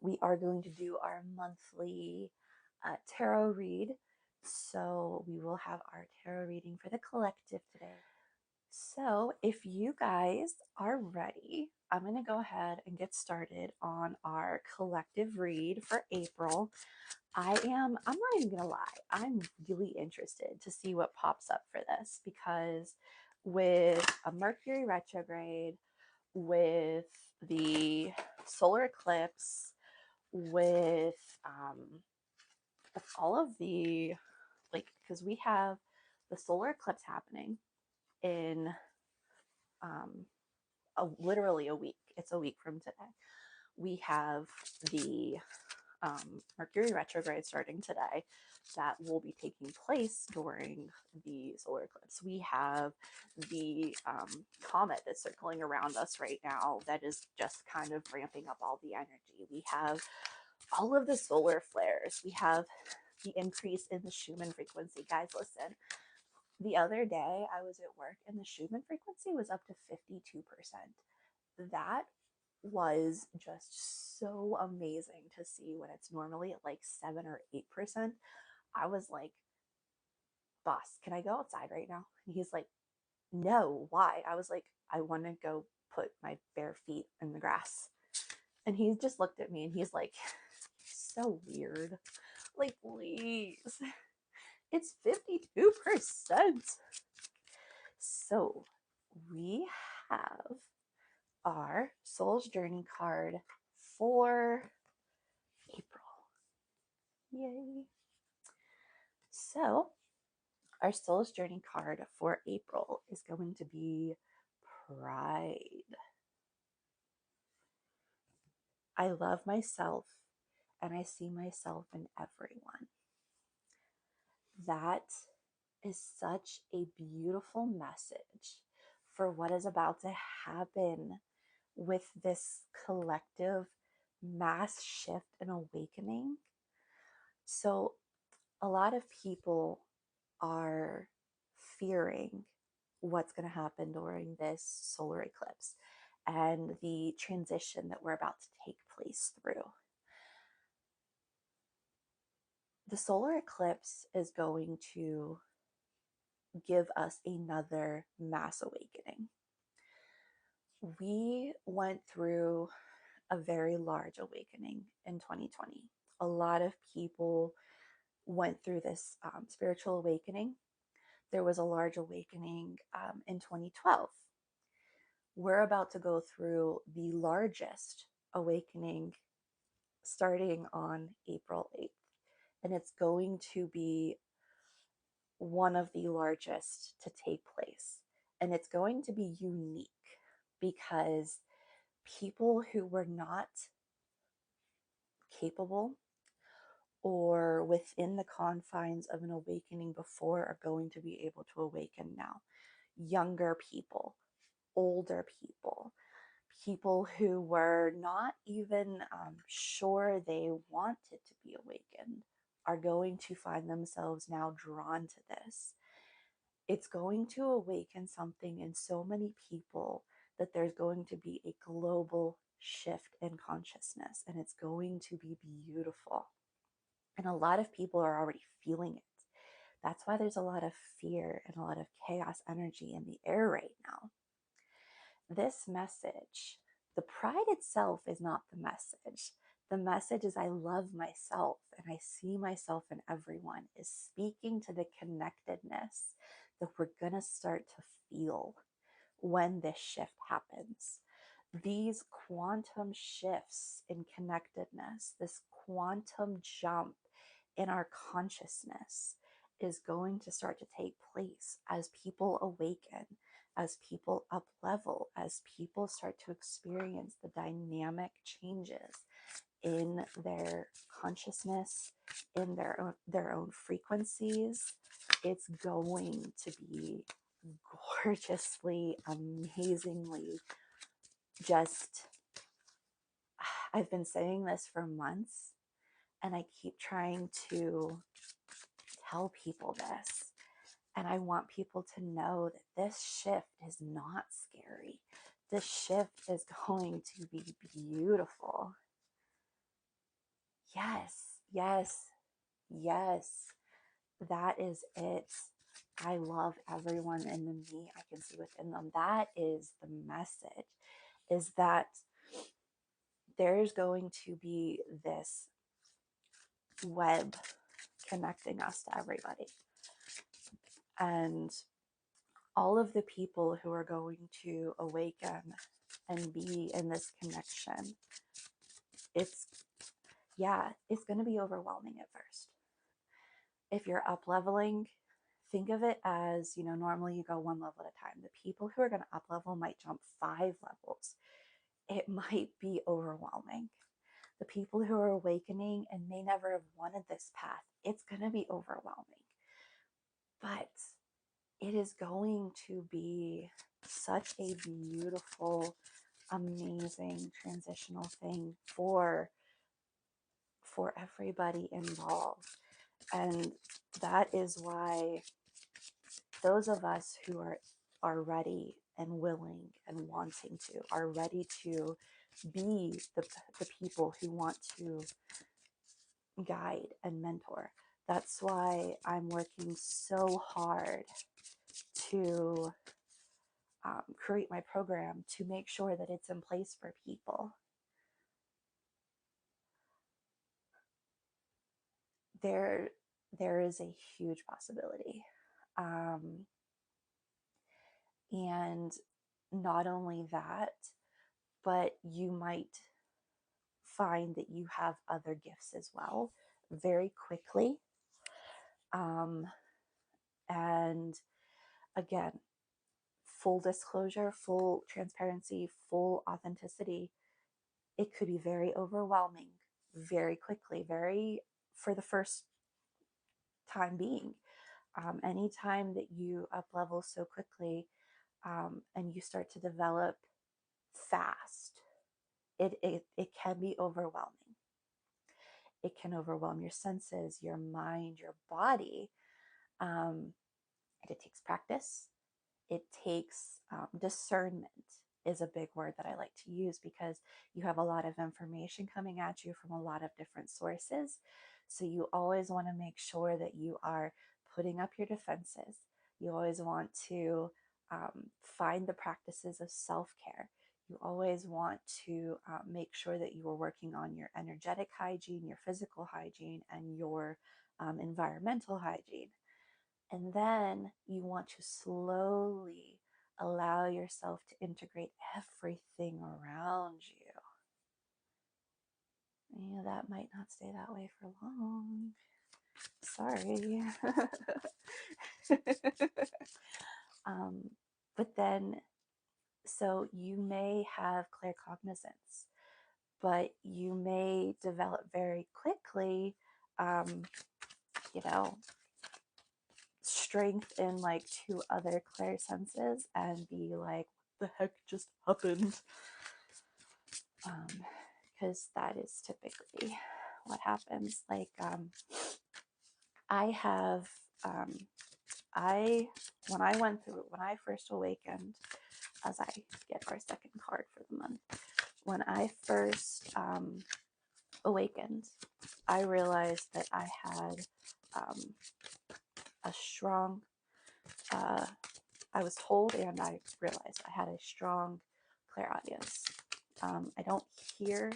we are going to do our monthly tarot read. So we will have our tarot reading for the collective today. So if you guys are ready, I'm going to go ahead and get started on our collective read for April. I'm not even going to lie, I'm really interested to see what pops up for this because with a Mercury retrograde, with the solar eclipse, with all of the, like, because we have the solar eclipse happening in literally a week. It's a week from today. We have the Mercury retrograde starting today that will be taking place during the solar eclipse. We have the comet that's circling around us right now that is just kind of ramping up all the energy. We have all of the solar flares. We have the increase in the Schumann frequency. Guys, listen. The other day I was at work and the Schumann frequency was up to 52%. That was just so amazing to see when it's normally at like 7 or 8%. I was like, boss, can I go outside right now? And he's like, no, why? I was like, I want to go put my bare feet in the grass. And he just looked at me and he's like, so weird. Like, please. It's 52%. So we have our Soul's Journey card for April. Yay. So our Soul's Journey card for April is going to be Pride. I love myself and I see myself in everyone. That is such a beautiful message for what is about to happen with this collective mass shift and awakening. So, a lot of people are fearing what's going to happen during this solar eclipse and the transition that we're about to take place through. The solar eclipse is going to give us another mass awakening. We went through a very large awakening in 2020. A lot of people went through this spiritual awakening. There was a large awakening in 2012. We're about to go through the largest awakening starting on April 8th. And it's going to be one of the largest to take place. And it's going to be unique because people who were not capable or within the confines of an awakening before are going to be able to awaken now. Younger people, older people, people who were not even sure they wanted to be awakened are going to find themselves now drawn to this. It's going to awaken something in so many people that there's going to be a global shift in consciousness, and it's going to be beautiful. And a lot of people are already feeling it. That's why there's a lot of fear and a lot of chaos energy in the air right now. This message, the pride itself is not the message. The message is I love myself and I see myself in everyone, is speaking to the connectedness that we're going to start to feel when this shift happens. These quantum shifts in connectedness, this quantum jump in our consciousness is going to start to take place as people awaken, as people up level, as people start to experience the dynamic changes in their consciousness, in their own frequencies. It's going to be gorgeously, amazingly just, I've been saying this for months and I keep trying to tell people this. And I want people to know that this shift is not scary. This shift is going to be beautiful. Yes, yes, yes. That is it. I love everyone in the me I can see within them. That is the message, is that there's going to be this web connecting us to everybody. And all of the people who are going to awaken and be in this connection, it's, yeah, it's going to be overwhelming at first. If you're up leveling, think of it as, normally you go one level at a time. The people who are going to up level might jump 5 levels. It might be overwhelming. The people who are awakening and may never have wanted this path, it's going to be overwhelming. But it is going to be such a beautiful, amazing transitional thing for everybody involved. And that is why those of us who are ready and willing and wanting to, are ready to be the people who want to guide and mentor. That's why I'm working so hard to create my program, to make sure that it's in place for people. There is a huge possibility. And not only that, but you might find that you have other gifts as well very quickly. And again, full disclosure, full transparency, full authenticity, it could be very overwhelming very quickly, very for the first time being. Anytime that you up level so quickly, and you start to develop fast, it can be overwhelming. It can overwhelm your senses, your mind, your body. And it takes practice. It takes discernment is a big word that I like to use, because you have a lot of information coming at you from a lot of different sources. So you always want to make sure that you are putting up your defenses. You always want to find the practices of self-care. You always want to make sure that you are working on your energetic hygiene, your physical hygiene, and your environmental hygiene. And then you want to slowly allow yourself to integrate everything around you. Yeah, that might not stay that way for long. Sorry. But then, so you may have claircognizance, but you may develop very quickly, you know, strength in like 2 other clairsenses and be like, what the heck just happened? Because that is typically what happens. Like, I have, when I first awakened, as I get our second card for the month, when I first awakened, I realized that I had a strong, I was told and I realized I had a strong clairaudience. I don't hear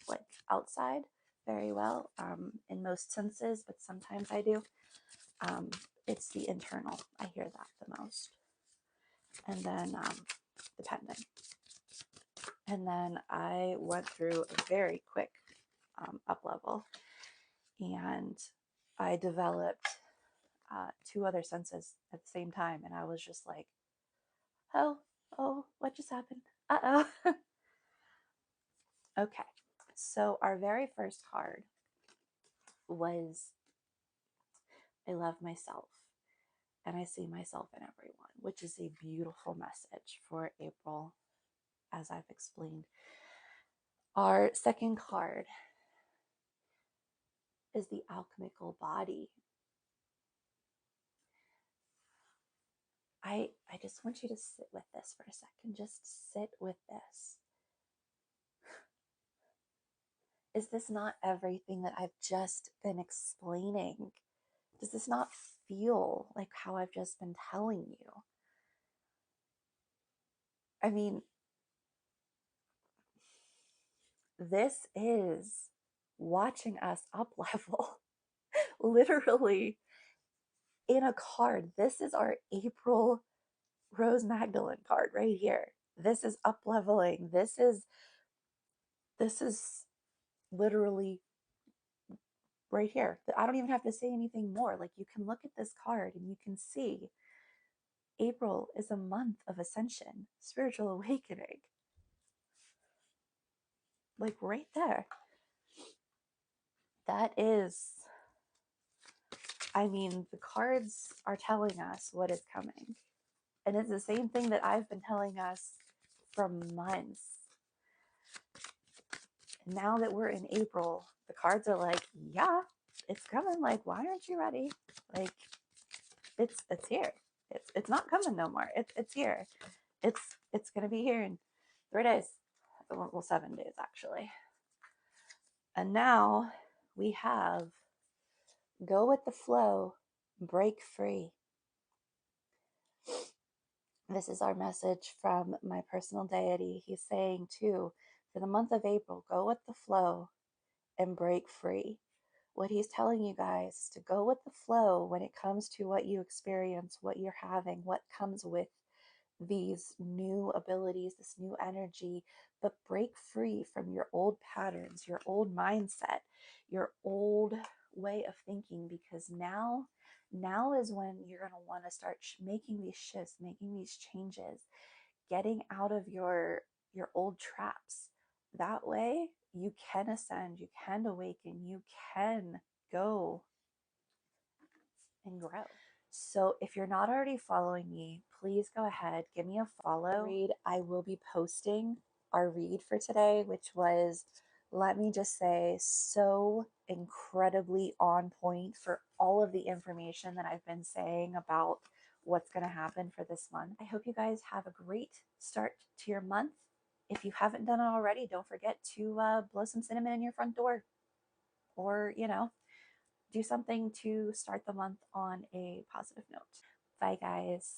like outside very well in most senses, but sometimes I do. It's the internal. I hear that the most. And then depending. And then I went through a very quick up level, and I developed 2 other senses at the same time. And I was just like, oh, what just happened? Uh-oh. Okay. So our very first card was, I love myself and I see myself in everyone, which is a beautiful message for April, as I've explained. Our second card is the alchemical body. I just want you to sit with this for a second. Just sit with this. Is this not everything that I've just been explaining? Does this not feel like how I've just been telling you? I mean, this is watching us up level, literally in a card. This is our April Rose Magdalene card right here. This is up leveling. This is literally right here. I don't even have to say anything more. Like, you can look at this card and you can see April is a month of ascension, spiritual awakening. Like, right there. That is, I mean, the cards are telling us what is coming. And it's the same thing that I've been telling us for months. Now that we're in April, the cards are like, yeah, it's coming. Like, why aren't you ready? Like, it's here. It's not coming no more. It's here. It's gonna be here in 3 days. Well, 7 days actually. And now we have go with the flow, break free. This is our message from my personal deity. He's saying too, for the month of April, go with the flow and break free. What he's telling you guys is to go with the flow when it comes to what you experience, what you're having, what comes with these new abilities, this new energy, but break free from your old patterns, your old mindset, your old way of thinking, because now is when you're going to want to start making these shifts, making these changes, getting out of your old traps. That way you can ascend, you can awaken, you can go and grow. So if you're not already following me, please go ahead, give me a follow. I will be posting our read for today, which was, let me just say, so incredibly on point for all of the information that I've been saying about what's going to happen for this month. I hope you guys have a great start to your month. If you haven't done it already, don't forget to blow some cinnamon in your front door, or, do something to start the month on a positive note. Bye, guys.